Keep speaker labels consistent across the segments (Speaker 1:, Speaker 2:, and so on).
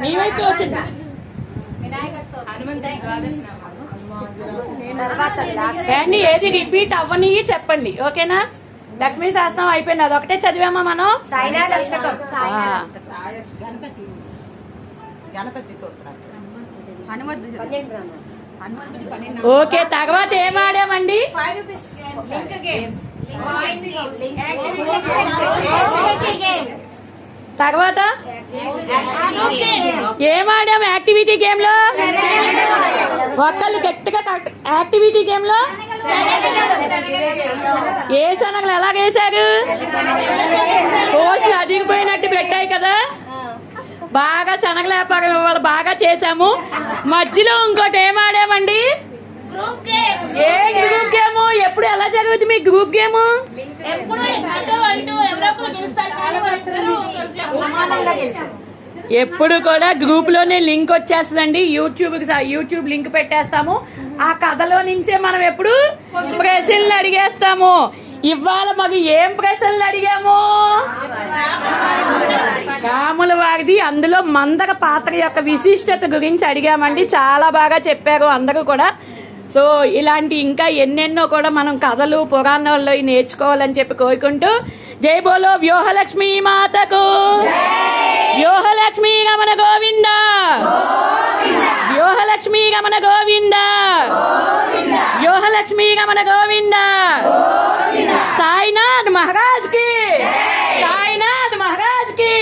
Speaker 1: మీ వైపు వచ్చింది అండి. ఏది రిపీట్ అవ్వని చెప్పండి, ఓకేనా? లక్ష్మీ శాస్త్రం అయిపోయింది, అదొకటే చదివామా మనం. ఓకే, తర్వాత ఏం ఆడామండి? తర్వాత ఏం ఆడాము యాక్టివిటీ గేమ్ లో? ఒక్కళ్ళు గట్టిగా యాక్టివిటీ గేమ్ లో ఏ శనగలు ఎలాగేశారు? కోసి అదిగిపోయినట్టు పెట్టాయి కదా. బాగా శనగల వ్యాపారం ఇవాళ బాగా చేసాము. మధ్యలో ఇంకోటి ఏం ఆడామండి? ఏ గ్రూప్ గేమ్? ఎప్పుడు ఎలా జరుగుతుంది మీ గ్రూప్ గేమ్? ఎప్పుడు కూడా గ్రూప్ లోనే లింక్ వచ్చేస్తుందండి. యూట్యూబ్ లింక్ పెట్టేస్తాము. ఆ కథలో నుంచే మనం ఎప్పుడు ప్రశ్నలు అడిగేస్తాము. ఇవాళ మాకు ఏం ప్రశ్నలు అడిగాము? రాముల వారిది, అందులో మందర పాత్ర యొక్క విశిష్టత గురించి అడిగామండి. చాలా బాగా చెప్పారు అందరూ కూడా. సో ఇలాంటి ఇంకా ఎన్నెన్నో కూడా మనం కథలు పురాణాల్లో నేర్చుకోవాలని చెప్పి కోరుకుంటూ, జై బోలో వ్యూహలక్ష్మీ మాతకు, వ్యూహలక్ష్మీ రమణ గోవింద, వ్యూహలక్ష్మీ రమణ గోవింద, వ్యూహలక్ష్మీ రమణ గోవింద. సాయినాథ్ మహారాజ్ కి, సాయినాథ్ మహారాజ్ కి,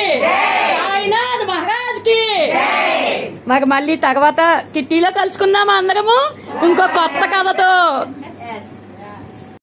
Speaker 1: సాయినాథ్ మహారాజ్ కి. మరి మళ్ళీ తర్వాత కిట్టీలో కలుసుకుందామా అందరము ఇంకో కొత్త కథతో.